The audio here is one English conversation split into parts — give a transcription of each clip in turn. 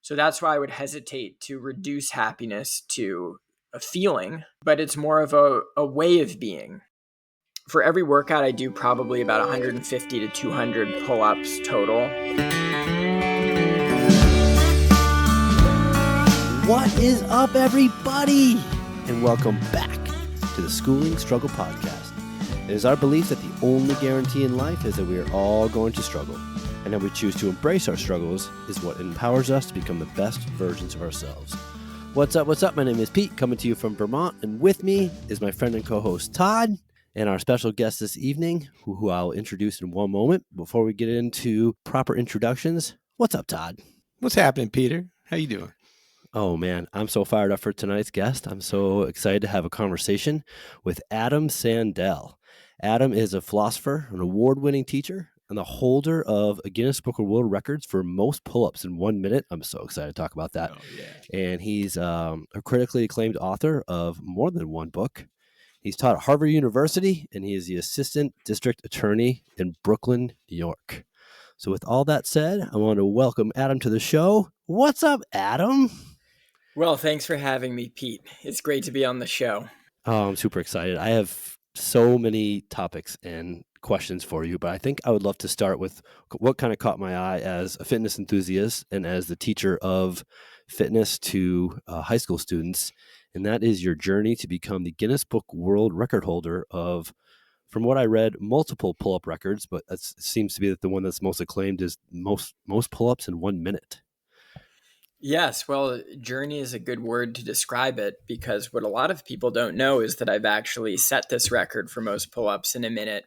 So that's why I would hesitate to reduce happiness to a feeling, but it's more of a way of being. For every workout, I do probably about 150 to 200 pull-ups total. What is up, everybody? And welcome back to the Schooling Struggle Podcast. It is our belief that the only guarantee in life is that we are all going to struggle, and that we choose to embrace our struggles is what empowers us to become the best versions of ourselves. What's up? What's up? My name is Pete, coming to you from Vermont, and with me is my friend and co-host Todd, and our special guest this evening, who I'll introduce in one moment. Before we get into proper introductions, what's up, Todd? What's happening, Peter? How you doing? Oh, man, I'm so fired up for tonight's guest. I'm so excited to have a conversation with Adatto Sandel. Adam is a philosopher, an award-winning teacher, and the holder of a Guinness Book of World Records for most pull-ups in 1 minute. I'm so excited to talk about that. Oh, yeah. And he's a critically acclaimed author of more than one book. He's taught at Harvard University, and he is the assistant district attorney in Brooklyn, New York. So with all that said, I want to welcome Adam to the show. What's up, Adam? Well, thanks for having me, Pete. It's great to be on the show. Oh, I'm super excited. I have so many topics and questions for you, but I think I would love to start with what kind of caught my eye as a fitness enthusiast and as the teacher of fitness to high school students, and that is your journey to become the Guinness Book World Record holder of, from what I read, multiple pull-up records, but it seems to be that the one that's most acclaimed is most pull-ups in 1 minute. Yes, well, journey is a good word to describe it, because what a lot of people don't know is that I've actually set this record for most pull-ups in a minute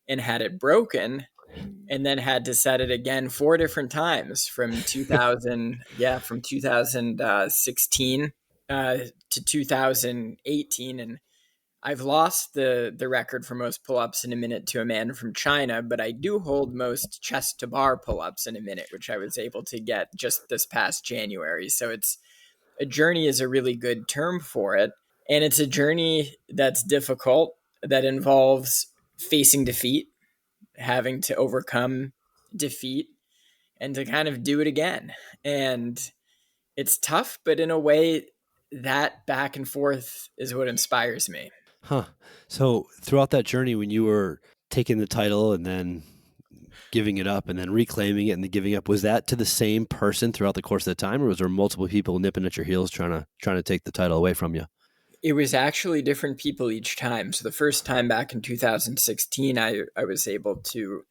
and had it broken, and then had to set it again 4 different times from 2016 to 2018. And I've lost the record for most pull-ups in a minute to a man from China, but I do hold most chest to bar pull-ups in a minute, which I was able to get just this past January. So it's a journey is a really good term for it. And it's a journey that's difficult, that involves facing defeat, having to overcome defeat, and to kind of do it again. And it's tough, but in a way, that back and forth is what inspires me. Huh. So throughout that journey, when you were taking the title and then giving it up and then reclaiming it and then giving up, was that to the same person throughout the course of the time, or was there multiple people nipping at your heels trying to take the title away from you? It was actually different people each time. So the first time back in 2016, I was able to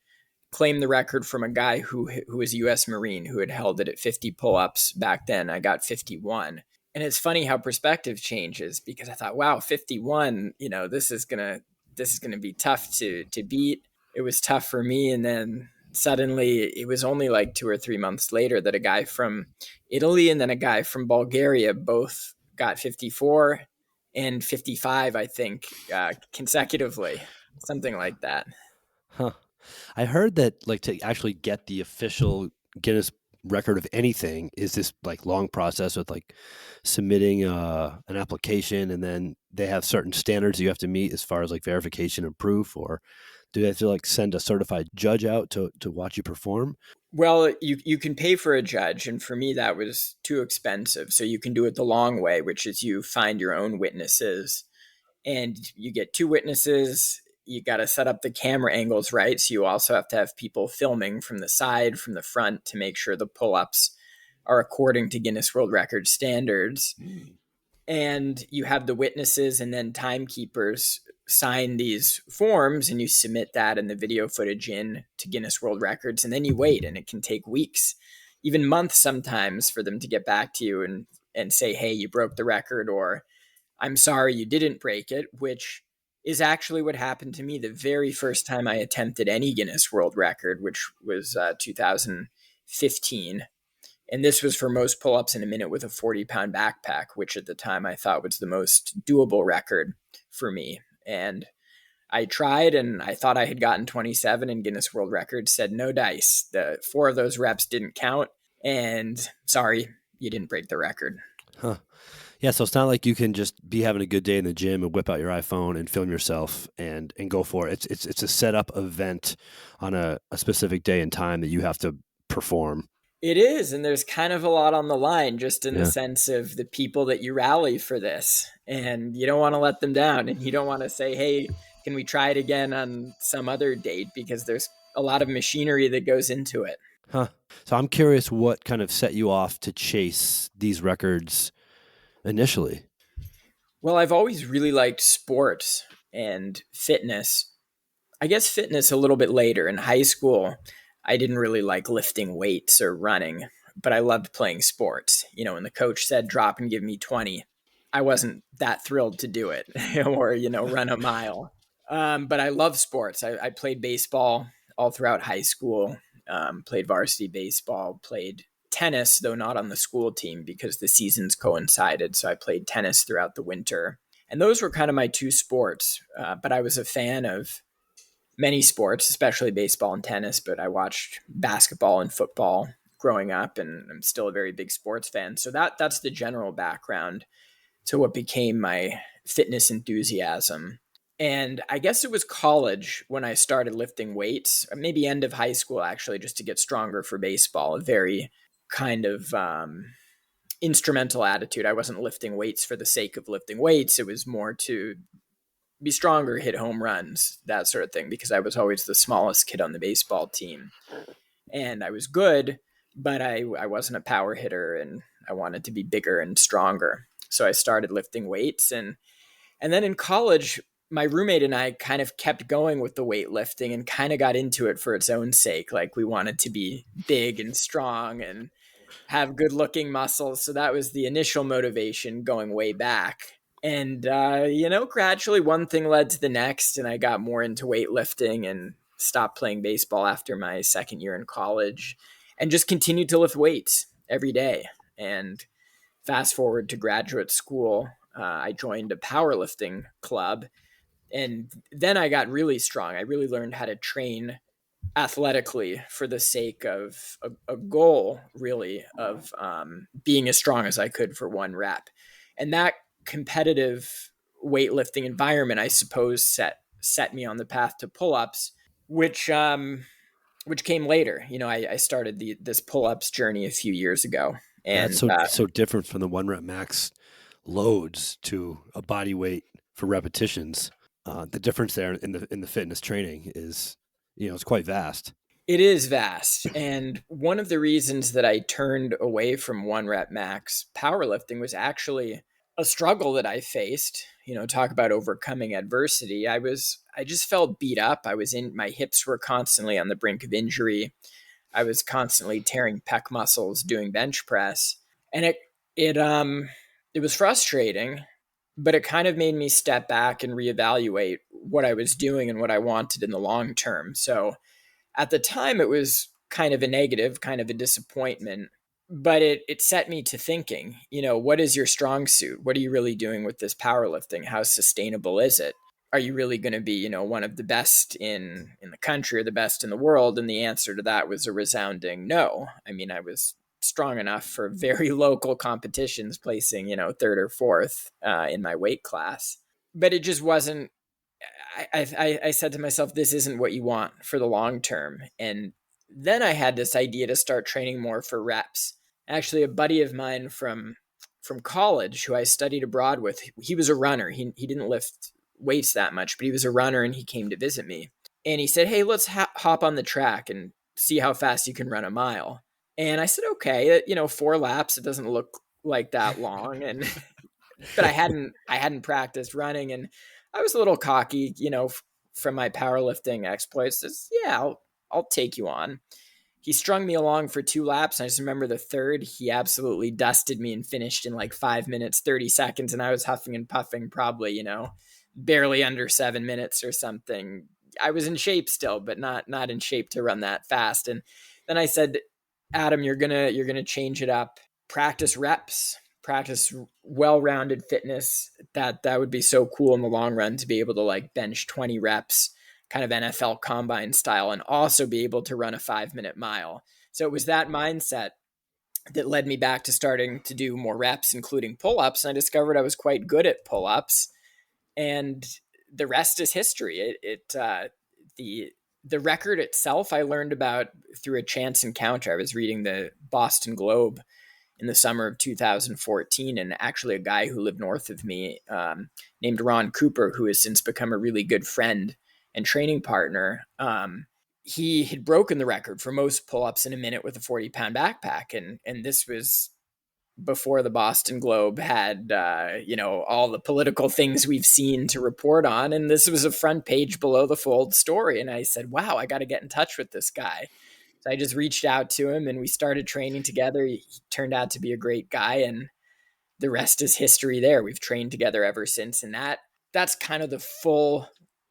claim the record from a guy who was a U.S. Marine who had held it at 50 pull-ups back then. I got 51. And it's funny how perspective changes, because I thought, wow, 51, this is gonna be tough to beat. It was tough for me. And then suddenly it was only like 2 or 3 months later that a guy from Italy and then a guy from Bulgaria both got 54 and 55, I think, consecutively, something like that. Huh. I heard that, like, to actually get the official Guinness record of anything is this like long process with like submitting an application, and then they have certain standards you have to meet as far as like verification and proof, or do they have to like send a certified judge out to watch you perform? Well, you can pay for a judge, and for me that was too expensive. So you can do it the long way, which is you find your own witnesses, and you get 2 witnesses. You got to set up the camera angles right. So you also have to have people filming from the side, from the front, to make sure the pull-ups are according to Guinness World Record standards. And you have the witnesses, and then timekeepers sign these forms, and you submit that and the video footage in to Guinness World Records. And then you wait, and it can take weeks, even months sometimes, for them to get back to you and say, hey, you broke the record, or I'm sorry, you didn't break it, which is actually what happened to me the very first time I attempted any Guinness World Record, which was 2015. And this was for most pull-ups in a minute with a 40-pound backpack, which at the time I thought was the most doable record for me. And I tried, and I thought I had gotten 27, and Guinness World Record said no dice. The 4 of those reps didn't count, and sorry, you didn't break the record. Huh. Yeah, so it's not like you can just be having a good day in the gym and whip out your iPhone and film yourself and go for it. It's a set up event on a specific day and time that you have to perform. It is, and there's kind of a lot on the line, just in the Yeah. sense of the people that you rally for this, and you don't want to let them down, and you don't want to say, "Hey, can we try it again on some other date?" Because there's a lot of machinery that goes into it. Huh. So I'm curious what kind of set you off to chase these records initially. Well, I've always really liked sports and fitness. I guess fitness a little bit later in high school. I didn't really like lifting weights or running, but I loved playing sports. When the coach said drop and give me 20, I wasn't that thrilled to do it or, run a mile. But I love sports. I played baseball all throughout high school, played varsity baseball, played tennis, though not on the school team because the seasons coincided. So I played tennis throughout the winter. And those were kind of my two sports. But I was a fan of many sports, especially baseball and tennis, but I watched basketball and football growing up, and I'm still a very big sports fan. So that's the general background to what became my fitness enthusiasm. And I guess it was college when I started lifting weights, or maybe end of high school actually, just to get stronger for baseball. A very kind of instrumental attitude. I wasn't lifting weights for the sake of lifting weights. It was more to be stronger, hit home runs, that sort of thing, because I was always the smallest kid on the baseball team. And I was good, but I wasn't a power hitter and I wanted to be bigger and stronger. So I started lifting weights and then in college, my roommate and I kind of kept going with the weightlifting and kind of got into it for its own sake. Like we wanted to be big and strong and have good looking muscles. So that was the initial motivation going way back. And, gradually one thing led to the next, and I got more into weightlifting and stopped playing baseball after my second year in college and just continued to lift weights every day. And fast forward to graduate school, I joined a powerlifting club. And then I got really strong. I really learned how to train athletically for the sake of a goal, really, of being as strong as I could for one rep. And that competitive weightlifting environment, I suppose, set me on the path to pull-ups, which came later. I started this pull-ups journey a few years ago, That's and so different from the one rep max loads to a body weight for repetitions. The difference there in the fitness training is, it's quite vast. it is vast. And one of the reasons that I turned away from one rep max powerlifting was actually a struggle that I faced. Talk about overcoming adversity. I just felt beat up. My hips were constantly on the brink of injury. I was constantly tearing pec muscles doing bench press. And it was frustrating, but it kind of made me step back and reevaluate what I was doing and what I wanted in the long term. So at the time, it was kind of a negative, kind of a disappointment, but it set me to thinking, what is your strong suit? What are you really doing with this powerlifting? How sustainable is it? Are you really going to be, one of the best in the country or the best in the world? And the answer to that was a resounding no. I mean, I was strong enough for very local competitions, placing, third or fourth in my weight class. But it just wasn't. I said to myself, this isn't what you want for the long term. And then I had this idea to start training more for reps. Actually, a buddy of mine from college who I studied abroad with, he was a runner. He didn't lift weights that much, but he was a runner and he came to visit me. And he said, "Hey, let's hop on the track and see how fast you can run a mile." And I said, "Okay, 4 laps. It doesn't look like that long." And but I hadn't practiced running, and I was a little cocky, from my powerlifting exploits. Says, "Yeah, I'll take you on." He strung me along for 2 laps. And I just remember the third, he absolutely dusted me and finished in like 5 minutes, 30 seconds. And I was huffing and puffing, probably, barely under 7 minutes or something. I was in shape still, but not in shape to run that fast. And then I said, "Adam, you're gonna change it up. Practice reps, practice well-rounded fitness. That would be so cool in the long run to be able to like bench 20 reps, kind of NFL combine style, and also be able to run a 5-minute mile." So it was that mindset that led me back to starting to do more reps, including pull-ups. And I discovered I was quite good at pull-ups, and the rest is history. The The record itself, I learned about through a chance encounter. I was reading the Boston Globe in the summer of 2014, and actually a guy who lived north of me, named Ron Cooper, who has since become a really good friend and training partner. He had broken the record for most pull-ups in a minute with a 40-pound backpack, and this was before the Boston Globe had, all the political things we've seen to report on. And this was a front page below the fold story. And I said, wow, I got to get in touch with this guy. So I just reached out to him and we started training together. He turned out to be a great guy, and the rest is history there. We've trained together ever since. And that's kind of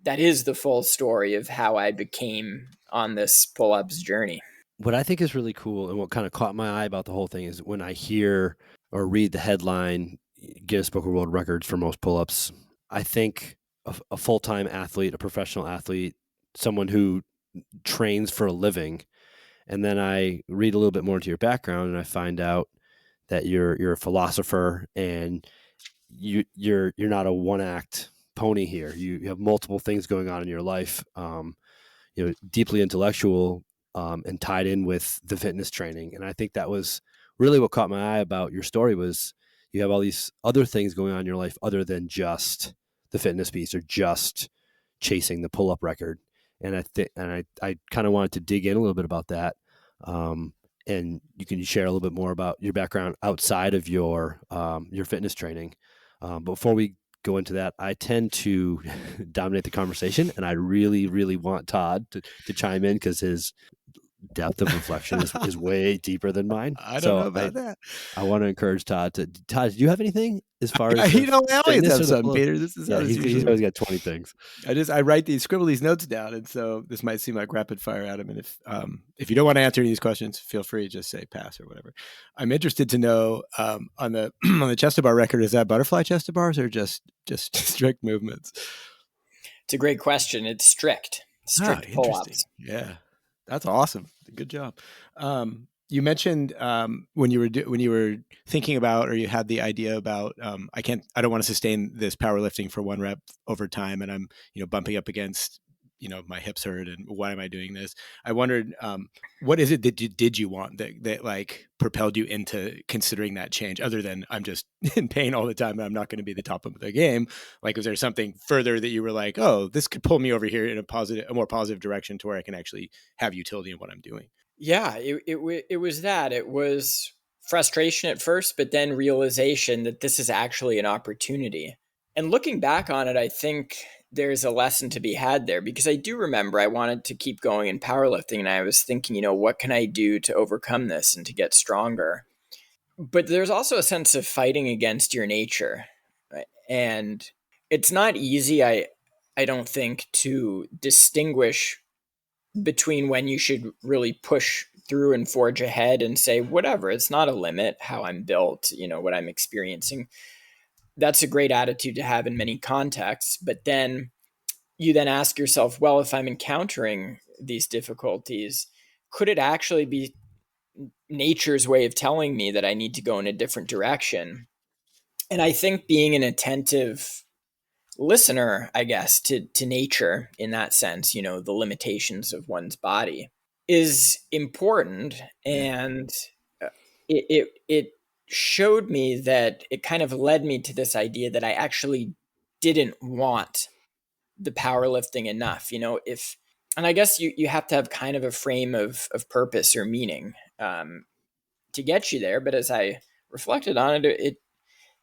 that is the full story of how I became on this pull-ups journey. What I think is really cool and what kind of caught my eye about the whole thing is when I hear or read the headline, Guinness Book of World Records for most pull-ups, I think a full-time athlete, a professional athlete, someone who trains for a living. And then I read a little bit more into your background and I find out that you're a philosopher and you're not a one-act pony here. You have multiple things going on in your life, deeply intellectual, and tied in with the fitness training. And I think that was really what caught my eye about your story was you have all these other things going on in your life other than just the fitness piece or just chasing the pull-up record. And I kind of wanted to dig in a little bit about that. And you can share a little bit more about your background outside of your fitness training. Before we go into that, I tend to dominate the conversation, and I really, really want Todd to chime in because his depth of reflection is way deeper than mine. I don't know about that. I want to encourage Todd. Todd, do you have anything as far as I always have something, Peter. This is how this he's usually always got 20 things. I scribble these notes down, and so this might seem like rapid fire, Adam. And if you don't want to answer any of these questions, feel free to just say pass or whatever. I'm interested to know on the on the chest to bar record, is that butterfly chest to bars or just strict movements? It's a great question. It's strict pull-ups. Yeah, that's awesome. Good job. You mentioned when you were thinking about, or you had the idea about, I don't want to sustain this powerlifting for one rep over time, and I'm bumping up against my hips hurt, and why am I doing this? I wondered, what is it that did you want that like propelled you into considering that change, other than I'm just in pain all the time and I'm not going to be the top of the game? Like, was there something further that you were like, oh, this could pull me over here in a more positive direction to where I can actually have utility in what I'm doing? Yeah, it was that. It was frustration at first, but then realization that this is actually an opportunity. And looking back on it, I think there's a lesson to be had there, because I do remember I wanted to keep going in powerlifting, and I was thinking, what can I do to overcome this and to get stronger? But there's also a sense of fighting against your nature, right? And it's not easy, I don't think, to distinguish between when you should really push through and forge ahead and say, whatever, it's not a limit, how I'm built, what I'm experiencing. That's a great attitude to have in many contexts. But then you then ask yourself, well, if I'm encountering these difficulties, could it actually be nature's way of telling me that I need to go in a different direction? And I think being an attentive listener, I guess, to nature in that sense, the limitations of one's body is important. And it showed me that it kind of led me to this idea that I actually didn't want the powerlifting enough, and I guess you have to have kind of a frame of purpose or meaning to get you there. But as I reflected on it,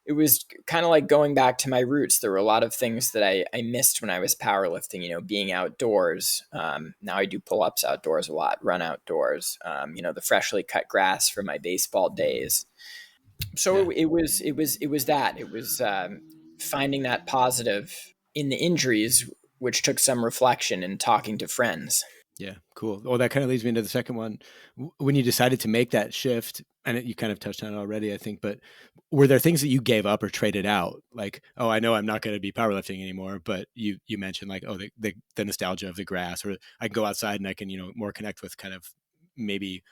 it was kind of like going back to my roots. There were a lot of things that I missed when I was powerlifting, being outdoors. Now I do pull-ups outdoors a lot, run outdoors, the freshly cut grass from my baseball days. So it was that. It was finding that positive in the injuries, which took some reflection and talking to friends. Yeah, cool. Well, that kind of leads me into the second one. When you decided to make that shift, and you kind of touched on it already, I think, but were there things that you gave up or traded out? Like, oh, I know I'm not going to be powerlifting anymore, but you mentioned like, oh, the nostalgia of the grass, or I can go outside and I can, more connect with kind of maybe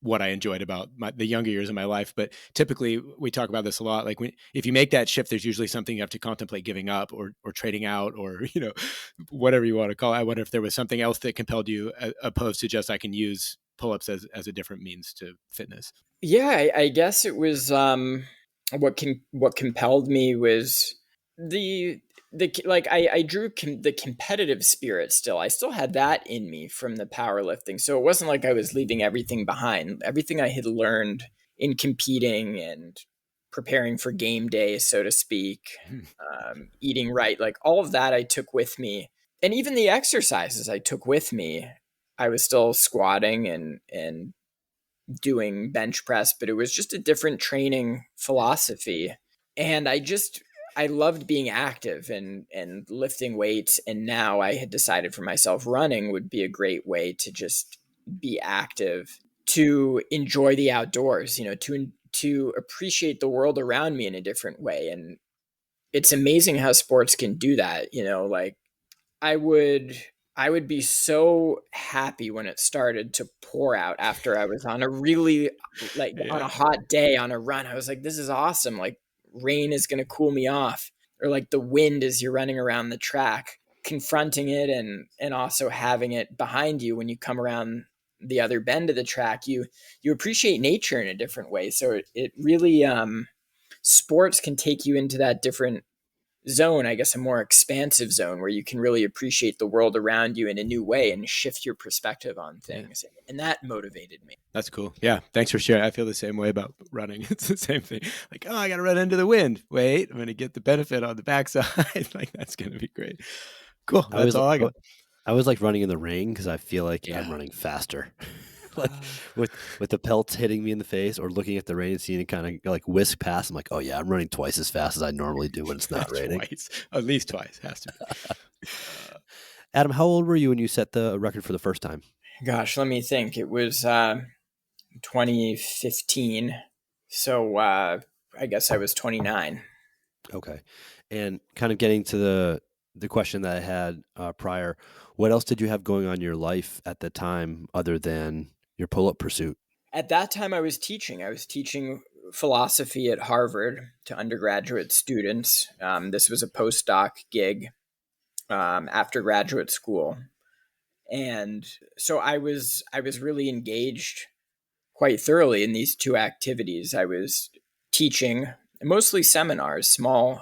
what I enjoyed about the younger years of my life. But typically we talk about this a lot. Like if you make that shift, there's usually something you have to contemplate giving up or trading out or, whatever you want to call it. I wonder if there was something else that compelled you opposed to just, I can use pull-ups as a different means to fitness. Yeah, I guess it was what compelled me was the like I drew the competitive spirit still. I still had that in me from the powerlifting. So it wasn't like I was leaving everything behind. Everything I had learned in competing and preparing for game day, so to speak, eating right, like all of that I took with me. And even the exercises I took with me. I was still squatting and doing bench press, but it was just a different training philosophy. And I loved being active and lifting weights. And now I had decided for myself running would be a great way to just be active, to enjoy the outdoors, to appreciate the world around me in a different way. And it's amazing how sports can do that, like I would I would be so happy when it started to pour out after I was on a really like on a Yeah. hot day on a run. I was like, this is awesome. Like rain is gonna cool me off. Or like the wind as you're running around the track, confronting it and also having it behind you when you come around the other bend of the track, you appreciate nature in a different way. So it really sports can take you into that different zone, I guess a more expansive zone where you can really appreciate the world around you in a new way and shift your perspective on Yeah. things. And that motivated me. That's cool. Yeah. Thanks for sharing. I feel the same way about running. It's the same thing. Like, oh, I got to run into the wind. Wait, I'm going to get the benefit on the backside. Like, that's going to be great. Cool. I That's was all I got. I was like running in the rain because I feel like I'm Yeah. running faster. Like Uh, with the pelts hitting me in the face or looking at the rain and seeing it kind of like whisk past. I'm like, oh yeah, I'm running twice as fast as I normally do when it's not raining. twice, at least twice has to be. Uh, Adam, how old were you when you set the record for the first time? Gosh, let me think. It was 2015. So I guess I was 29. Okay. And kind of getting to the question that I had prior, what else did you have going on in your life at the time other than your pull-up pursuit? At that time, I was teaching. I was teaching philosophy at Harvard to undergraduate students. This was a postdoc gig after graduate school. And so I was really engaged quite thoroughly in these two activities. I was teaching mostly seminars, small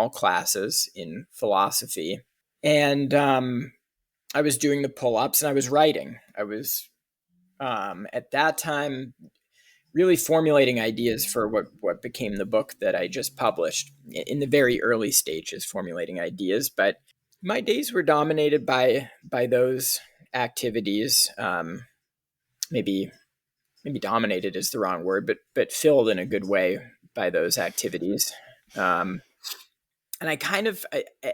classes in philosophy, and I was doing the pull-ups and I was writing. I was at that time really formulating ideas for what became the book that I just published. In the very early stages, formulating ideas, but my days were dominated by those activities. Maybe dominated is the wrong word, but filled in a good way by those activities. And I kind of,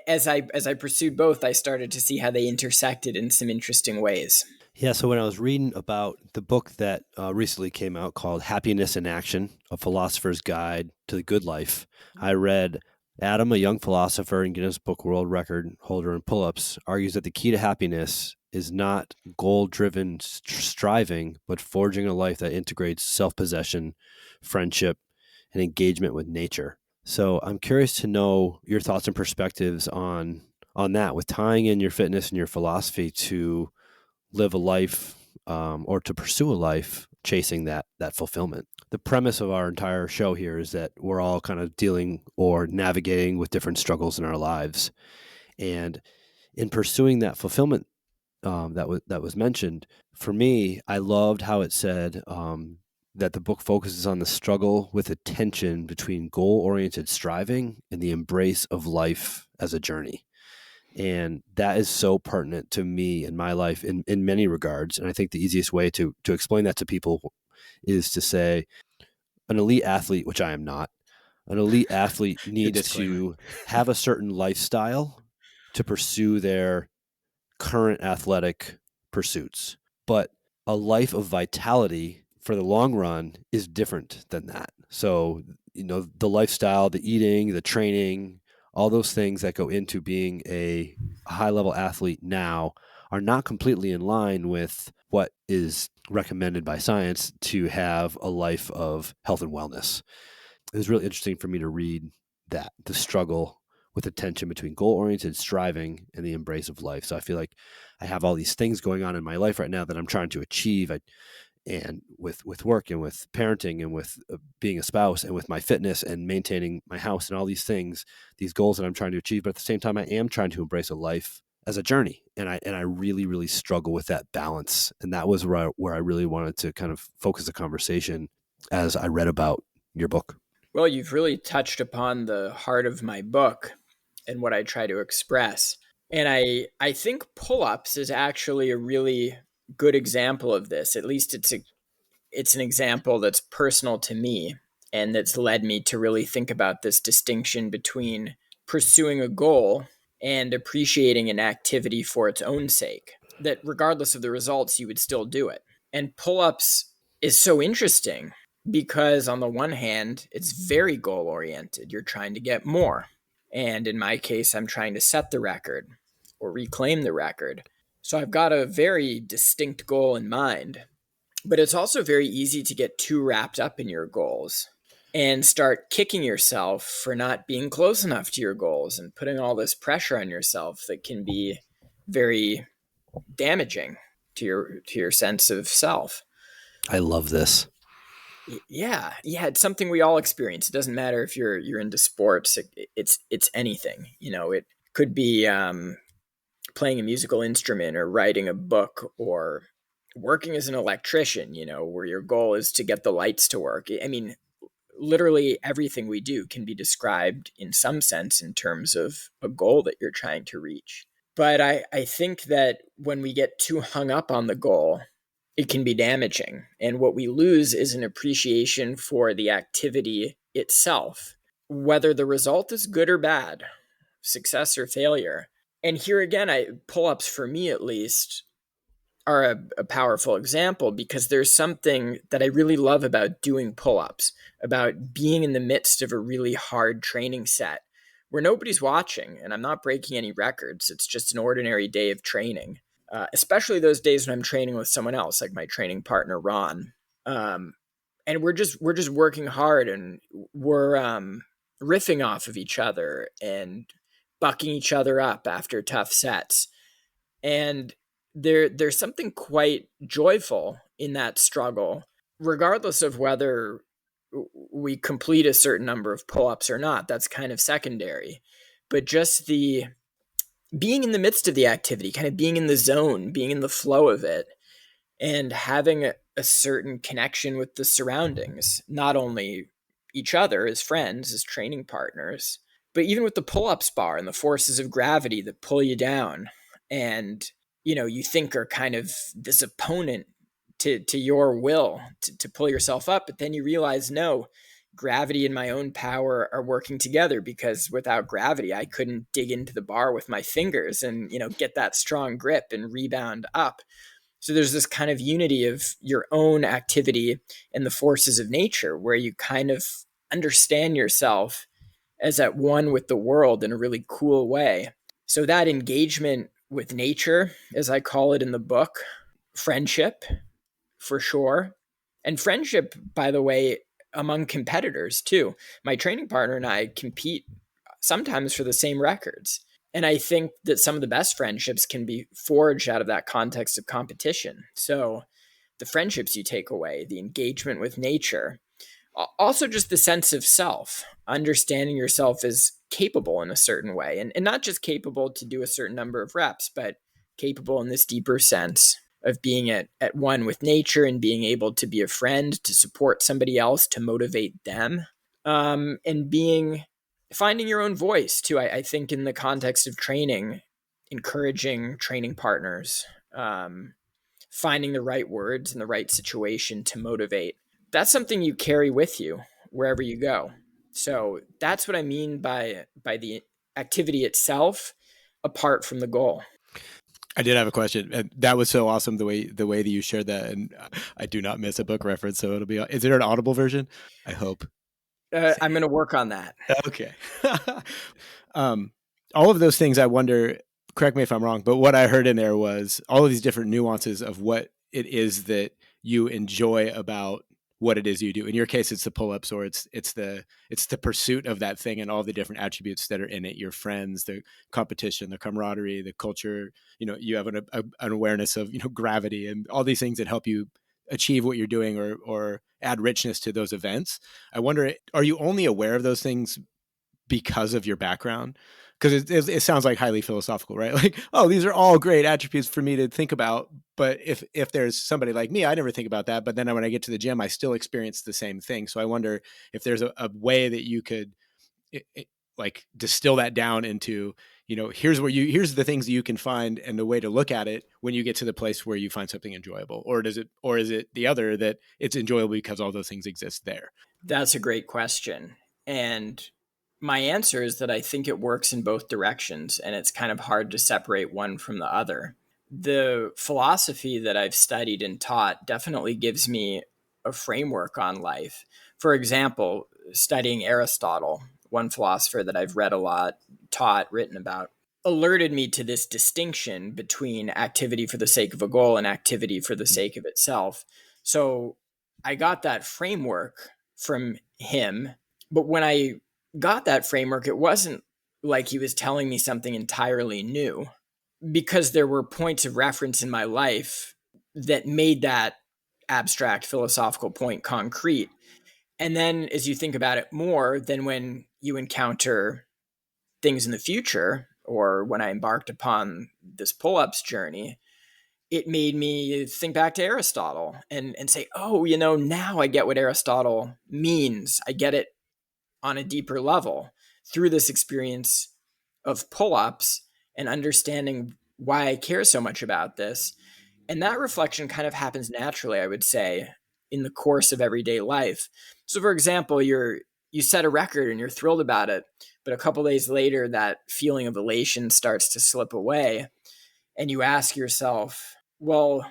as I pursued both, I started to see how they intersected in some interesting ways. Yeah, so when I was reading about the book that recently came out called Happiness in Action, A Philosopher's Guide to the Good Life, I read Adam, a young philosopher and Guinness Book World Record holder in pull-ups, argues that the key to happiness is not goal-driven striving, but forging a life that integrates self-possession, friendship, and engagement with nature. So I'm curious to know your thoughts and perspectives on that, with tying in your fitness and your philosophy to live a life or to pursue a life chasing that fulfillment. The premise of our entire show here is that we're all kind of dealing or navigating with different struggles in our lives, and in pursuing that fulfillment that was mentioned, for me, I loved how it said that the book focuses on the struggle with a tension between goal-oriented striving and the embrace of life as a journey. And that is so pertinent to me in my life in many regards. And I think the easiest way to explain that to people is to say an elite athlete, which I am not, an elite athlete good needs disclaimer. to have a certain lifestyle to pursue their current athletic pursuits. But a life of vitality for the long run is different than that. So, the lifestyle, the eating, the training, all those things that go into being a high level athlete now are not completely in line with what is recommended by science to have a life of health and wellness. It was really interesting for me to read that, the struggle with the tension between goal-oriented striving and the embrace of life. So I feel like I have all these things going on in my life right now that I'm trying to achieve. And with work and with parenting and with being a spouse and with my fitness and maintaining my house and all these things, these goals that I'm trying to achieve. But at the same time, I am trying to embrace a life as a journey. And I really, really struggle with that balance. And that was where I really wanted to kind of focus the conversation as I read about your book. Well, you've really touched upon the heart of my book and what I try to express. And I think pull-ups is actually a really good example of this. At least it's an example that's personal to me and that's led me to really think about this distinction between pursuing a goal and appreciating an activity for its own sake. That regardless of the results, you would still do it. And pull-ups is so interesting because on the one hand, it's very goal oriented. You're trying to get more. And in my case, I'm trying to set the record or reclaim the record. So I've got a very distinct goal in mind. But it's also very easy to get too wrapped up in your goals and start kicking yourself for not being close enough to your goals and putting all this pressure on yourself that can be very damaging to your sense of self. I love this. Yeah, it's something we all experience. It doesn't matter if you're into sports. It's anything. It could be playing a musical instrument or writing a book or working as an electrician. Where your goal is to get the lights to work. I mean, literally everything we do can be described in some sense in terms of a goal that you're trying to reach. But I think that when we get too hung up on the goal, it can be damaging. And what we lose is an appreciation for the activity itself, whether the result is good or bad, success or failure. And here again, pull-ups, for me at least, are a powerful example because there's something that I really love about doing pull-ups, about being in the midst of a really hard training set where nobody's watching and I'm not breaking any records. It's just an ordinary day of training. Especially those days when I'm training with someone else, like my training partner, Ron. And we're just working hard and we're riffing off of each other and bucking each other up after tough sets. And there's something quite joyful in that struggle, regardless of whether we complete a certain number of pull-ups or not. That's kind of secondary. But just the being in the midst of the activity, kind of being in the zone, being in the flow of it, and having a certain connection with the surroundings, not only each other as friends, as training partners, but even with the pull-ups bar and the forces of gravity that pull you down and, you think are kind of this opponent to your will to pull yourself up. But then you realize, no, gravity and my own power are working together, because without gravity, I couldn't dig into the bar with my fingers and, get that strong grip and rebound up. So there's this kind of unity of your own activity and the forces of nature where you kind of understand yourself as at one with the world in a really cool way. So that engagement with nature, as I call it in the book, friendship, for sure. And friendship, by the way, among competitors too. My training partner and I compete sometimes for the same records. And I think that some of the best friendships can be forged out of that context of competition. So the friendships you take away, the engagement with nature, also just the sense of self, understanding yourself as capable in a certain way, and not just capable to do a certain number of reps, but capable in this deeper sense of being at one with nature and being able to be a friend, to support somebody else, to motivate them, and finding your own voice too. I think in the context of training, encouraging training partners, finding the right words in the right situation to motivate. That's something you carry with you wherever you go. So that's what I mean by the activity itself, apart from the goal. I did have a question, and that was so awesome the way that you shared that, and I do not miss a book reference, so it'll be. Is there an Audible version? I hope. I'm going to work on that. Okay. All of those things, I wonder. Correct me if I'm wrong, but what I heard in there was all of these different nuances of what it is that you enjoy about what it is you do. In your case, it's the pull-ups, or it's the pursuit of that thing and all the different attributes that are in it. Your friends, the competition, the camaraderie, the culture. You have an awareness of gravity and all these things that help you achieve what you're doing, or add richness to those events. I wonder, are you only aware of those things because of your background? Because it sounds like highly philosophical, right? Like, oh, these are all great attributes for me to think about. But if there's somebody like me, I never think about that. But then when I get to the gym, I still experience the same thing. So I wonder if there's a way that you could like distill that down into, here's the things that you can find, and the way to look at it when you get to the place where you find something enjoyable. Or is it the other, that it's enjoyable because all those things exist there? That's a great question. And my answer is that I think it works in both directions, and it's kind of hard to separate one from the other. The philosophy that I've studied and taught definitely gives me a framework on life. For example, studying Aristotle, one philosopher that I've read a lot, taught, written about, alerted me to this distinction between activity for the sake of a goal and activity for the sake of itself. So I got that framework from him. But when I got that framework, it wasn't like he was telling me something entirely new, because there were points of reference in my life that made that abstract philosophical point concrete. And then as you think about it more, then when you encounter things in the future, or when I embarked upon this pull-ups journey, it made me think back to Aristotle and say, oh, now I get what Aristotle means. I get it on a deeper level through this experience of pull-ups and understanding why I care so much about this. And that reflection kind of happens naturally, I would say, in the course of everyday life. So for example, you set a record and you're thrilled about it, but a couple days later, that feeling of elation starts to slip away. And you ask yourself, well,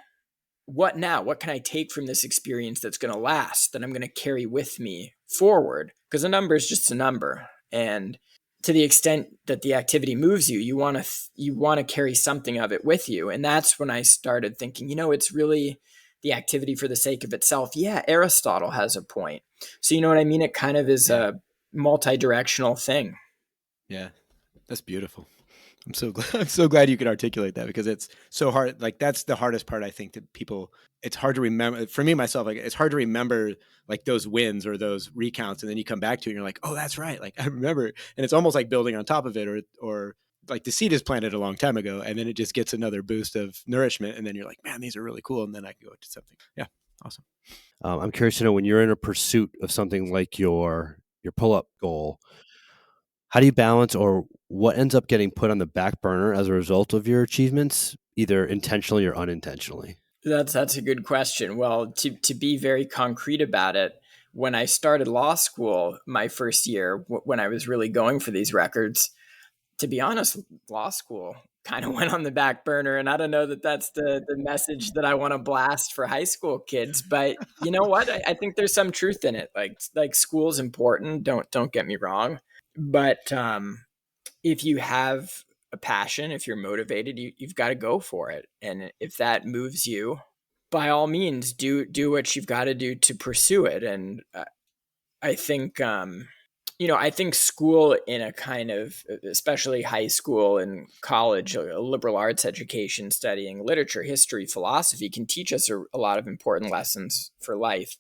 what now? What can I take from this experience that's going to last, that I'm going to carry with me forward? Because a number is just a number. And to the extent that the activity moves you, you want to carry something of it with you. And that's when I started thinking, it's really the activity for the sake of itself. Yeah, Aristotle has a point. So you know what I mean? It kind of is a multi-directional thing. Yeah, that's beautiful. I'm so glad. I'm so glad you could articulate that, because it's so hard. Like, that's the hardest part, I think, that people. It's hard to remember for me myself. Like, it's hard to remember like those wins or those recounts, and then you come back to it and you're like, oh, that's right. Like, I remember, and it's almost like building on top of it, or like the seed is planted a long time ago, and then it just gets another boost of nourishment, and then you're like, man, these are really cool, and then I can go to something. Yeah, awesome. I'm curious to know, when you're in a pursuit of something like your pull-up goal, how do you balance, or what ends up getting put on the back burner as a result of your achievements, either intentionally or unintentionally? That's a good question. Well, to be very concrete about it, when I started law school my first year, when I was really going for these records, to be honest, law school kind of went on the back burner. And I don't know that that's the message that I want to blast for high school kids. But you know what? I think there's some truth in it. Like school's important. Don't get me wrong. But if you have a passion, if you're motivated, you've got to go for it. And if that moves you, by all means, do what you've got to do to pursue it. And I think I think school, in a kind of, especially high school and college, a liberal arts education, studying literature, history, philosophy, can teach us a lot of important lessons for life.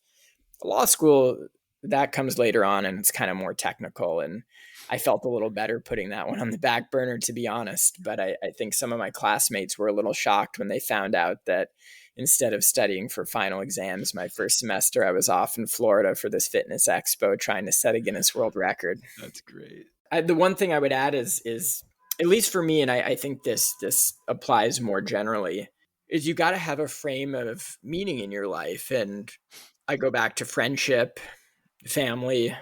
Law school, that comes later on, and it's kind of more technical. And I felt a little better putting that one on the back burner, to be honest. But I think some of my classmates were a little shocked when they found out that instead of studying for final exams my first semester, I was off in Florida for this fitness expo trying to set a Guinness World Record. That's great. The one thing I would add is at least for me, and I think this applies more generally, is you got to have a frame of meaning in your life. And I go back to friendship, family,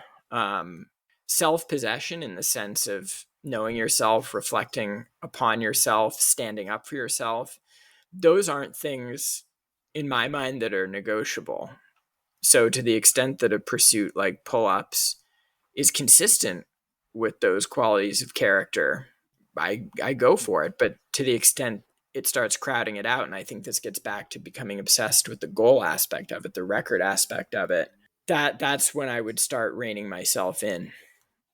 self-possession, in the sense of knowing yourself, reflecting upon yourself, standing up for yourself. Those aren't things in my mind that are negotiable. So to the extent that a pursuit like pull-ups is consistent with those qualities of character, I go for it. But to the extent it starts crowding it out. And I think this gets back to becoming obsessed with the goal aspect of it, the record aspect of it. That's when I would start reining myself in.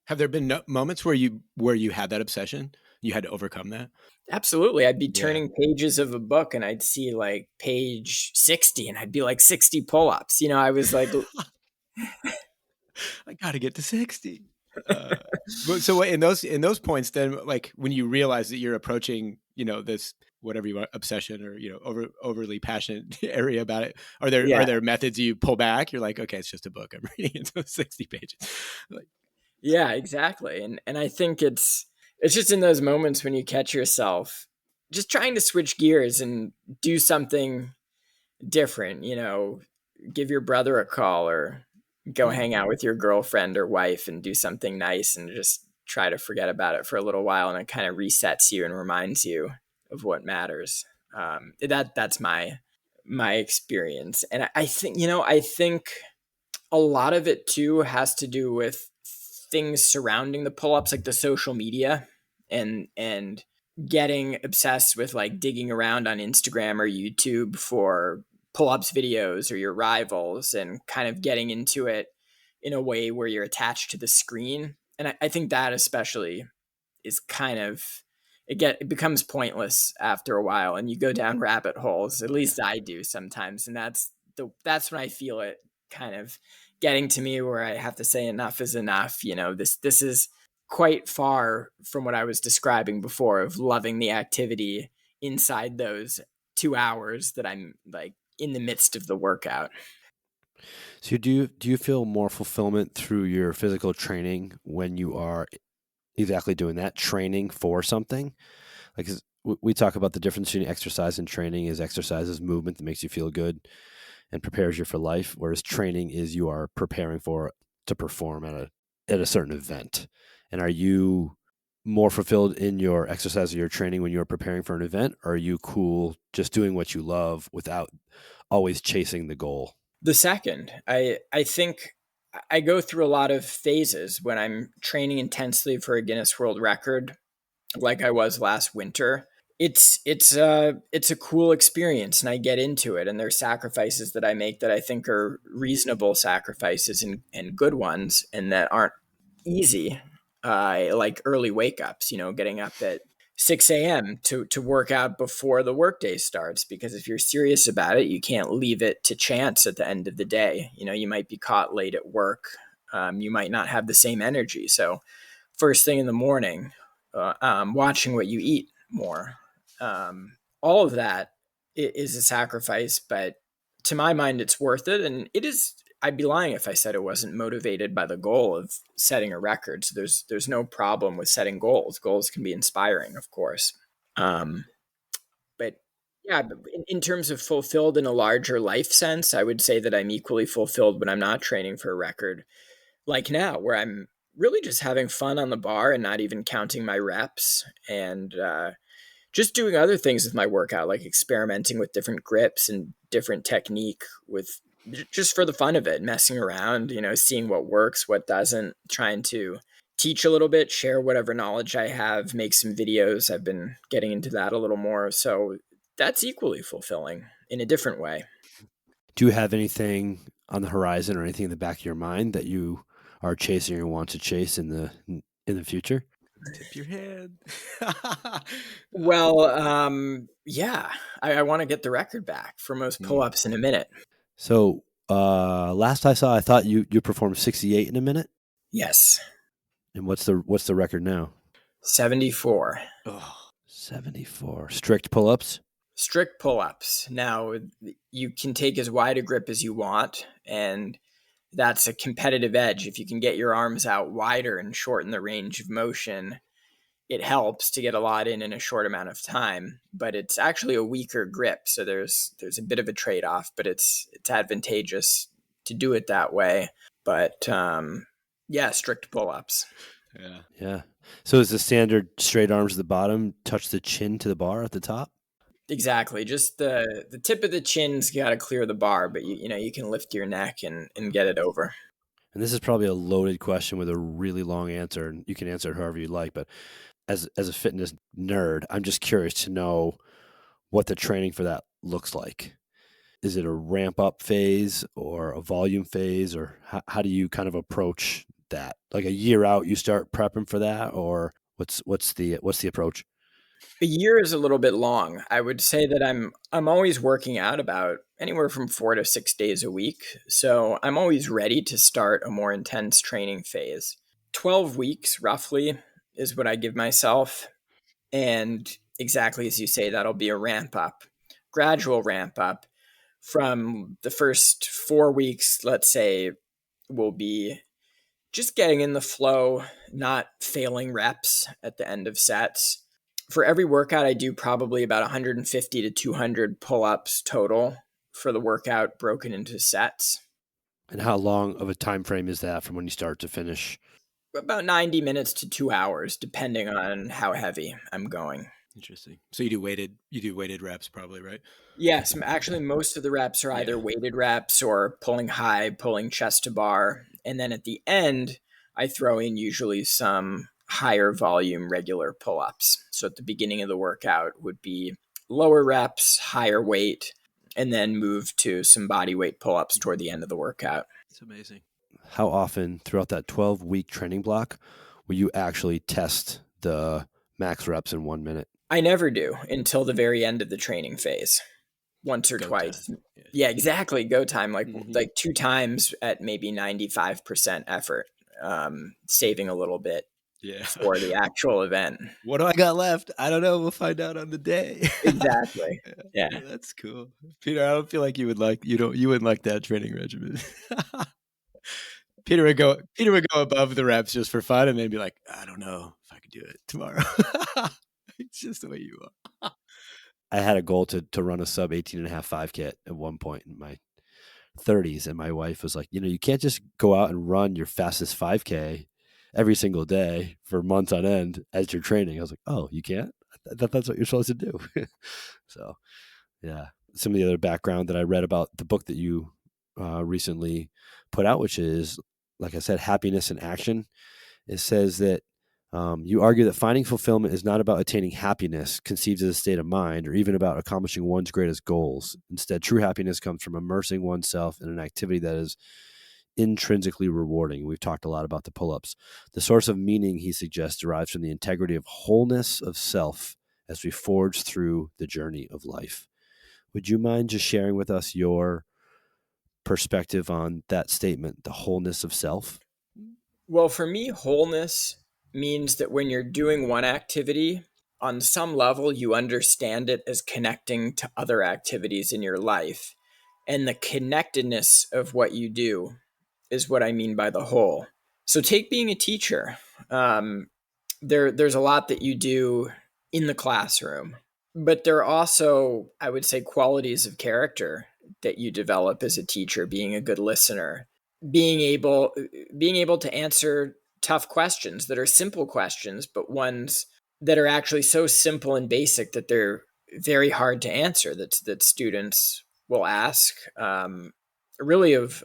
Have there been moments where you had that obsession? You had to overcome that? Absolutely. I'd be Yeah. turning pages of a book and I'd see like page 60 and I'd be like 60 pull-ups. I was like, I got to get to 60. So in those points, then, like, when you realize that you're approaching, this whatever you want, obsession, or overly passionate area about it, are yeah, there methods you pull back? You're like, okay, it's just a book. I'm reading it, so 60 pages. Like, yeah, exactly. And I think it's just in those moments when you catch yourself just trying to switch gears and do something different, give your brother a call or go hang out with your girlfriend or wife and do something nice and just try to forget about it for a little while, and it kind of resets you and reminds you of what matters. That's my experience, and I think a lot of it too has to do with things surrounding the pull-ups, like the social media and getting obsessed with like digging around on Instagram or YouTube for pull-ups videos or your rivals, and kind of getting into it in a way where you're attached to the screen. And I think that especially is kind of it becomes pointless after a while, and you go down rabbit holes. At yeah. least I do sometimes, and that's when I feel it kind of getting to me, where I have to say enough is enough. This is quite far from what I was describing before of loving the activity inside those 2 hours that I'm like in the midst of the workout. So do you feel more fulfillment through your physical training when you are exactly doing that, training for something? Like, 'cause we talk about the difference between exercise and training. Is exercise is movement that makes you feel good and prepares you for life, whereas training is you are preparing for to perform at a certain event. And are you more fulfilled in your exercise or your training when you're preparing for an event, or are you cool just doing what you love without always chasing the goal? The second, I think I go through a lot of phases when I'm training intensely for a Guinness World Record, like I was last winter. It's a cool experience, and I get into it, and there's sacrifices that I make that I think are reasonable sacrifices and good ones, and that aren't easy. Like early wake ups, getting up at 6 a.m. to work out before the workday starts, because if you're serious about it, you can't leave it to chance at the end of the day. You might be caught late at work. You might not have the same energy. So first thing in the morning, watching what you eat more. All of that is a sacrifice, but to my mind, it's worth it. And it is, I'd be lying if I said it wasn't motivated by the goal of setting a record. So there's no problem with setting goals. Goals can be inspiring, of course. Um, but yeah, in terms of fulfilled in a larger life sense, I would say that I'm equally fulfilled when I'm not training for a record, like now, where I'm really just having fun on the bar and not even counting my reps, and just doing other things with my workout, like experimenting with different grips and different technique with just for the fun of it, messing around, seeing what works, what doesn't, trying to teach a little bit, share whatever knowledge I have, make some videos. I've been getting into that a little more. So that's equally fulfilling in a different way. Do you have anything on the horizon or anything in the back of your mind that you are chasing or want to chase in the future? Tip your head. Well, yeah, I want to get the record back for most Hmm. pull-ups in a minute. So last I saw, I thought you performed 68 in a minute. Yes, And what's the record now? 74. Oh, 74 strict pull-ups. Strict pull-ups. Now, you can take as wide a grip as you want, and that's a competitive edge. If you can get your arms out wider and shorten the range of motion, it helps to get a lot in a short amount of time. But it's actually a weaker grip, so there's a bit of a trade-off, but it's advantageous to do it that way. But yeah, strict pull-ups. yeah. Yeah. So is the standard straight arms at the bottom, touch the chin to the bar at the top? Exactly. Just the tip of the chin's got to clear the bar, but you can lift your neck and get it over. And this is probably a loaded question with a really long answer, and you can answer it however you like. But as a fitness nerd, I'm just curious to know what the training for that looks like. Is it a ramp up phase or a volume phase, or how do you kind of approach that? Like a year out, you start prepping for that, or what's the approach? A year is a little bit long. I would say that I'm always working out about anywhere from 4 to 6 days a week. So I'm always ready to start a more intense training phase. 12 weeks roughly is what I give myself. And exactly as you say, that'll be a ramp up, gradual ramp up. From the first 4 weeks, let's say, will be just getting in the flow, not failing reps at the end of sets. For every workout, I do probably about 150 to 200 pull ups total for the workout broken into sets. And how long of a time frame is that from when you start to finish? About 90 minutes to 2 hours, depending on how heavy I'm going. Interesting. So you do weighted reps probably, right? Yes, actually, most of the reps are Yeah. either weighted reps or pulling high, pulling chest to bar. And then at the end, I throw in usually some higher volume regular pull ups. So at the beginning of the workout would be lower reps, higher weight, and then move to some body weight pull ups toward the end of the workout. It's amazing. How often throughout that 12-week training block will you actually test the max reps in 1 minute? I never do until the very end of the training phase. Once or Go twice. time. Yeah. Yeah, exactly. Go time, like Mhm. like 2 times at maybe 95% effort, saving a little bit Yeah. for the actual event. What do I got left? I don't know. We'll find out on the day. Exactly. Yeah, Yeah, that's cool. Peter, I don't feel like you wouldn't like that training regimen. Peter would go above the reps just for fun and then be like, I don't know if I could do it tomorrow. It's just the way you are. I had a goal to run a sub 18 and a half 5K at one point in my 30s. And my wife was like, you can't just go out and run your fastest 5K every single day for months on end as you're training. I was like, oh, you can't? I thought that's what you're supposed to do. So, yeah. Some of the other background that I read about the book that you recently put out, which is, like I said, Happiness in Action. It says that you argue that finding fulfillment is not about attaining happiness, conceived as a state of mind, or even about accomplishing one's greatest goals. Instead, true happiness comes from immersing oneself in an activity that is intrinsically rewarding. We've talked a lot about the pull-ups. The source of meaning, he suggests, derives from the integrity of wholeness of self as we forge through the journey of life. Would you mind just sharing with us your perspective on that statement, the wholeness of self? well, for me, wholeness means that when you're doing one activity, on some level, you understand it as connecting to other activities in your life. And the connectedness of what you do is what I mean by the whole. So take being a teacher. Um, there's a lot that you do in the classroom, but there are also, I would say, qualities of character that you develop as a teacher, being a good listener, being able being able to answer tough questions that are simple questions, but ones that are actually so simple and basic that they're very hard to answer, that students will ask, really of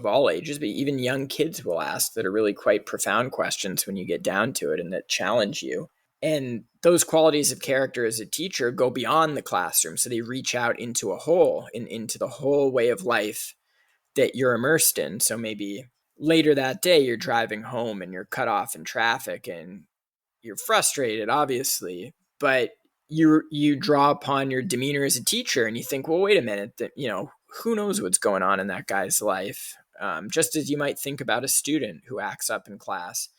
all ages, but even young kids will ask, that are really quite profound questions when you get down to it and that challenge you. And those qualities of character as a teacher go beyond the classroom. So they reach out into a whole, into the whole way of life that you're immersed in. So maybe later that day, you're driving home and you're cut off in traffic and you're frustrated, obviously, but you draw upon your demeanor as a teacher and you think, well, wait a minute, that who knows what's going on in that guy's life, just as you might think about a student who acts up in class.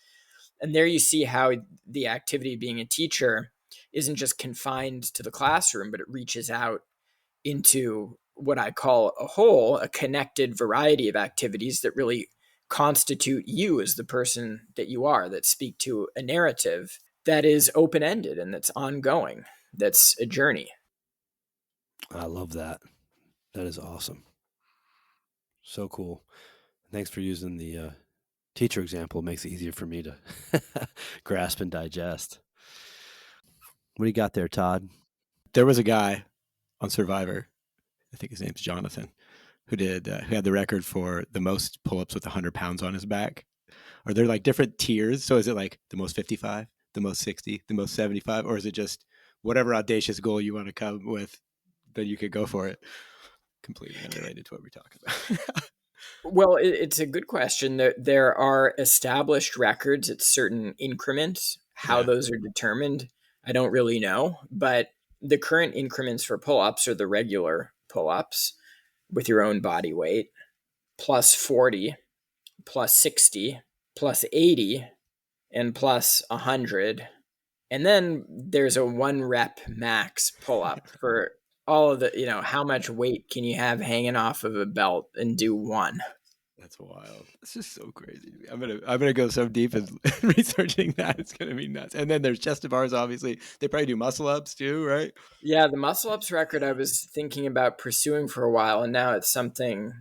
And there you see how the activity of being a teacher isn't just confined to the classroom, but it reaches out into what I call a whole, a connected variety of activities that really constitute you as the person that you are, that speak to a narrative that is open ended and that's ongoing, that's a journey. I love that. That is awesome. So cool. Thanks for using the teacher example. It makes it easier for me to grasp and digest. What do you got there, Todd? There was a guy on Survivor, I think his name's Jonathan, who had the record for the most pull-ups with 100 pounds on his back. Are there like different tiers? So is it like the most 55, the most 60, the most 75, or is it just whatever audacious goal you want to come with, then you could go for it. Completely unrelated to what we're talking about. Well, it's a good question. There are established records at certain increments. How Yeah, those are determined, I don't really know. But the current increments for pull ups are the regular pull ups with your own body weight, plus 40, plus 60, plus 80, and plus 100. And then there's a 1 rep max pull up for all of the, how much weight can you have hanging off of a belt and do one? that's wild. It's just so crazy to me. I'm gonna go so deep in researching that. It's gonna be nuts. And then there's chest to bars. Obviously, they probably do muscle ups too, right? Yeah, the muscle ups record I was thinking about pursuing for a while, and now it's something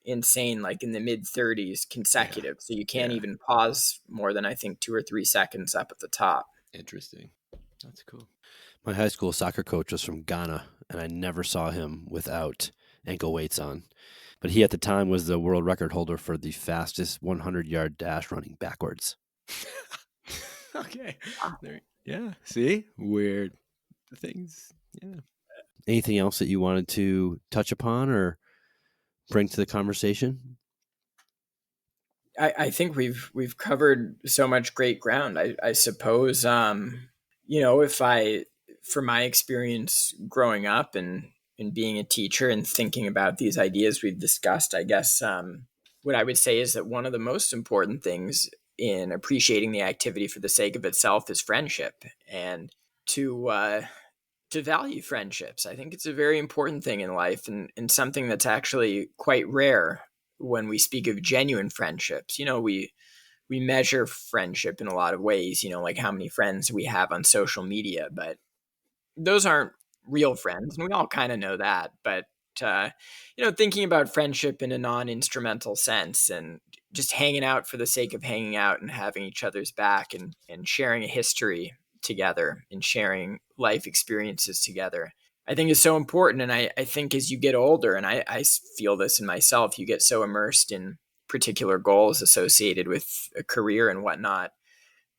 insane, like in the mid 30s Yeah, consecutive. So you can't yeah. even pause more than I think 2 or 3 seconds up at the top. Interesting. That's cool. My high school soccer coach was from Ghana, and I never saw him without ankle weights on. But he at the time was the world record holder for the fastest 100-yard dash running backwards. Okay. There. Yeah. See, weird things. Yeah. Anything else that you wanted to touch upon or bring to the conversation? I think we've covered so much great ground. I suppose if I from my experience growing up and being a teacher and thinking about these ideas we've discussed, I guess what I would say is that one of the most important things in appreciating the activity for the sake of itself is friendship, and to value friendships. I think it's a very important thing in life, and something that's actually quite rare when we speak of genuine friendships. We measure friendship in a lot of ways, like how many friends we have on social media, but those aren't real friends, and we all kind of know that. But uh, thinking about friendship in a non-instrumental sense and just hanging out for the sake of hanging out and having each other's back and sharing a history together and sharing life experiences together, I think is so important. And I think as you get older, and I feel this in myself, you get so immersed in particular goals associated with a career and whatnot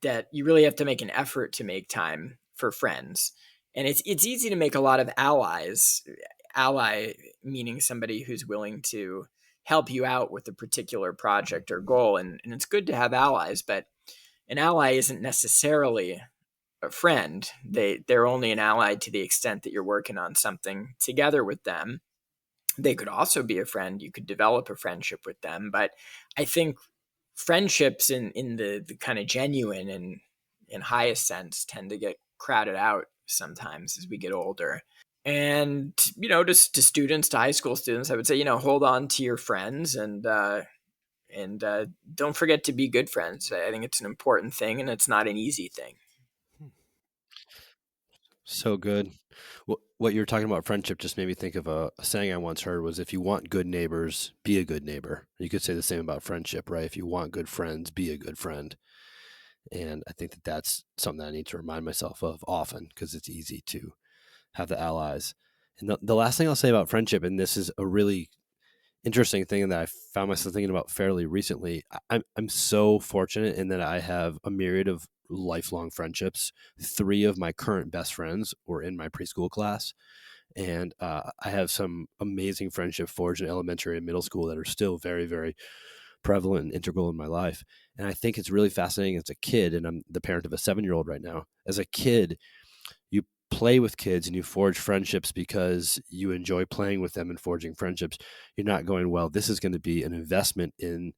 that you really have to make an effort to make time for friends. And it's easy to make a lot of allies. Ally meaning somebody who's willing to help you out with a particular project or goal. And it's good to have allies, but an ally isn't necessarily a friend. They're only an ally to the extent that you're working on something together with them. They could also be a friend. You could develop a friendship with them. But I think friendships in the kind of genuine and highest sense tend to get crowded out sometimes as we get older. And just to students, to high school students, I would say, hold on to your friends and don't forget to be good friends. I think it's an important thing, and it's not an easy thing. So good. What you were talking about friendship just made me think of a saying I once heard was, if you want good neighbors, be a good neighbor. You could say the same about friendship, right? If you want good friends, be a good friend. And I think that that's something that I need to remind myself of often, because it's easy to have the allies. And the last thing I'll say about friendship, and this is a really interesting thing that I found myself thinking about fairly recently. I'm so fortunate in that I have a myriad of lifelong friendships. 3 of my current best friends were in my preschool class, and I have some amazing friendship forged in elementary and middle school that are still very, very prevalent and integral in my life. And I think it's really fascinating as a kid, and I'm the parent of a 7-year-old right now. As a kid, you play with kids and you forge friendships because you enjoy playing with them and forging friendships. You're not going, well, this is going to be an investment in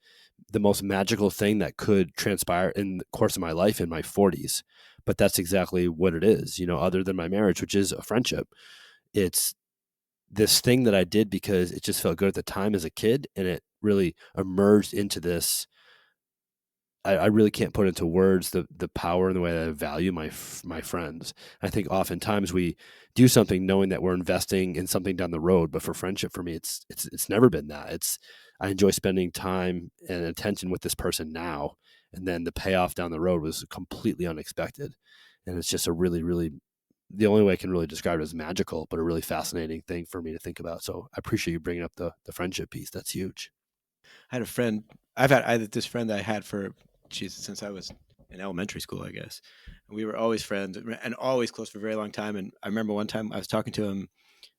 the most magical thing that could transpire in the course of my life in my 40s. But that's exactly what it is, other than my marriage, which is a friendship. It's this thing that I did because it just felt good at the time as a kid, and it really emerged into this. I really can't put into words the power and the way that I value my friends. I think oftentimes we do something knowing that we're investing in something down the road, but for friendship, for me, it's never been that. I enjoy spending time and attention with this person now, and then the payoff down the road was completely unexpected, and it's just a really, really, the only way I can really describe it as magical, but a really fascinating thing for me to think about. So I appreciate you bringing up the friendship piece. That's huge. I had a friend. I had this friend that I had for, Jesus, since I was in elementary school, I guess. And we were always friends and always close for a very long time. And I remember one time I was talking to him,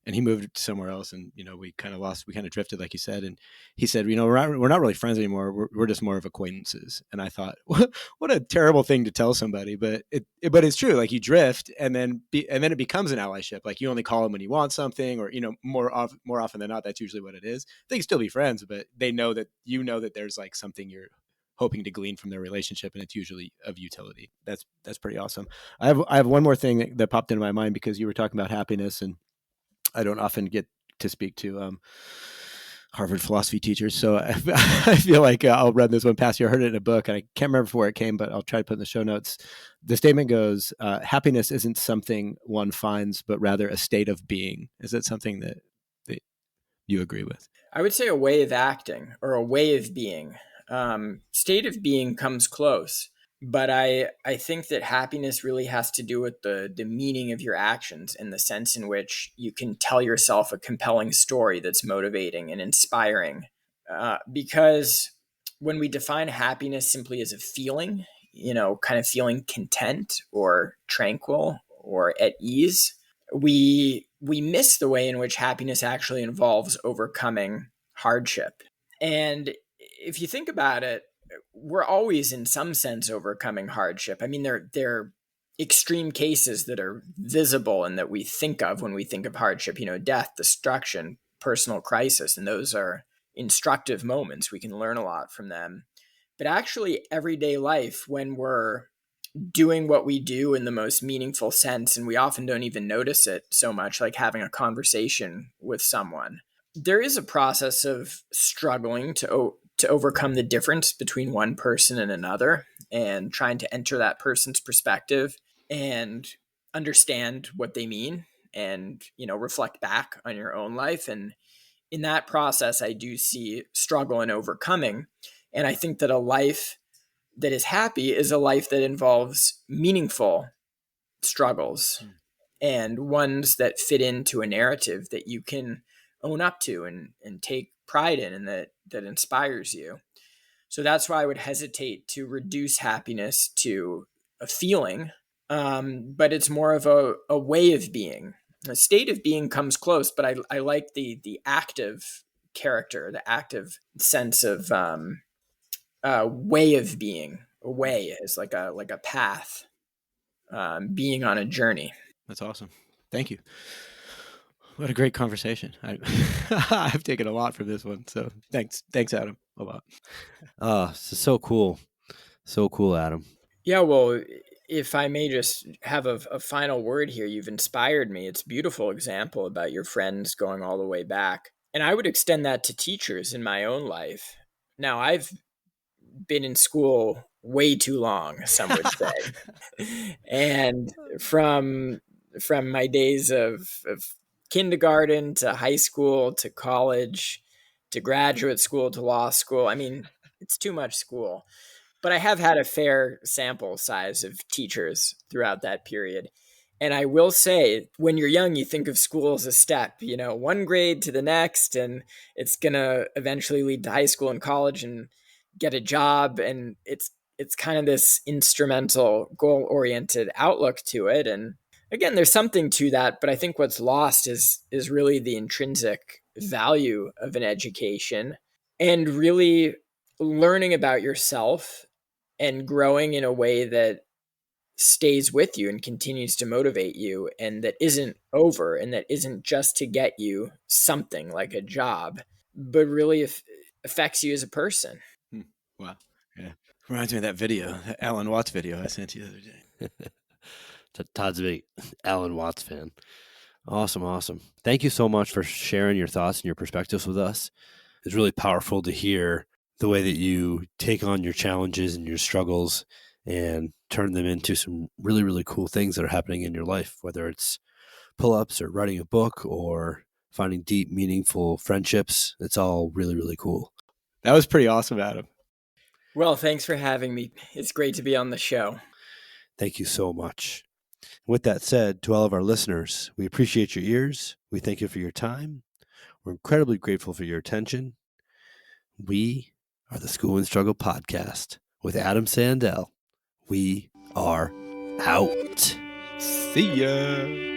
and he moved somewhere else, and we kind of drifted, like you said. And he said, we're not really friends anymore. We're just more of acquaintances. And I thought, what a terrible thing to tell somebody, but it's true. Like, you drift, and then it becomes an allyship. Like, you only call them when you want something, or more often than not, that's usually what it is. They can still be friends, but they know that that there's like something you're hoping to glean from their relationship, and it's usually of utility. That's pretty awesome. I have one more thing that popped into my mind, because you were talking about happiness, and I don't often get to speak to Harvard philosophy teachers, so I feel like I'll run this one past you. I heard it in a book, and I can't remember from where it came, but I'll try to put in the show notes. The statement goes, happiness isn't something one finds, but rather a state of being. Is that something that you agree with? I would say a way of acting, or a way of being. State of being comes close. But I think that happiness really has to do with the meaning of your actions, and the sense in which you can tell yourself a compelling story that's motivating and inspiring. Because when we define happiness simply as a feeling, kind of feeling content or tranquil or at ease, we miss the way in which happiness actually involves overcoming hardship. And if you think about it, we're always in some sense overcoming hardship. I mean, they're extreme cases that are visible and that we think of when we think of hardship, death, destruction, personal crisis, and those are instructive moments. We can learn a lot from them. But actually, everyday life, when we're doing what we do in the most meaningful sense, and we often don't even notice it so much, like having a conversation with someone, there is a process of struggling to overcome the difference between one person and another, and trying to enter that person's perspective and understand what they mean, and reflect back on your own life. And in that process, I do see struggle and overcoming. And I think that a life that is happy is a life that involves meaningful struggles, and ones that fit into a narrative that you can own up to and take pride in, and that inspires you. So that's why I would hesitate to reduce happiness to a feeling, but it's more of a way of being. A state of being comes close, but I like the active character, the active sense of way of being. A way is like a path, being on a journey. That's awesome. Thank you. What a great conversation. I've taken a lot from this one. So thanks, Adam, a lot. So cool. So cool, Adam. Yeah, well, if I may just have a final word here, you've inspired me. It's a beautiful example about your friends going all the way back. And I would extend that to teachers in my own life. Now, I've been in school way too long, some would say. And from my days of kindergarten to high school to college to graduate school to law school, I mean, it's too much school. But I have had a fair sample size of teachers throughout that period. And I will say, when you're young, you think of school as a step, one grade to the next, and it's going to eventually lead to high school and college and get a job. And it's kind of this instrumental, goal-oriented outlook to it. And again, there's something to that, but I think what's lost is really the intrinsic value of an education, and really learning about yourself and growing in a way that stays with you and continues to motivate you, and that isn't over, and that isn't just to get you something like a job, but really affects you as a person. Wow. Yeah. Reminds me of that video, that Alan Watts video I sent you the other day. Todd's a big Alan Watts fan. Awesome. Thank you so much for sharing your thoughts and your perspectives with us. It's really powerful to hear the way that you take on your challenges and your struggles and turn them into some really, really cool things that are happening in your life, whether it's pull-ups or writing a book or finding deep, meaningful friendships. It's all really, really cool. That was pretty awesome, Adam. Well, thanks for having me. It's great to be on the show. Thank you so much. With that said, to all of our listeners, we appreciate your ears. We thank you for your time. We're incredibly grateful for your attention. We are the School and Struggle Podcast with Adam Sandel. we are out. See ya.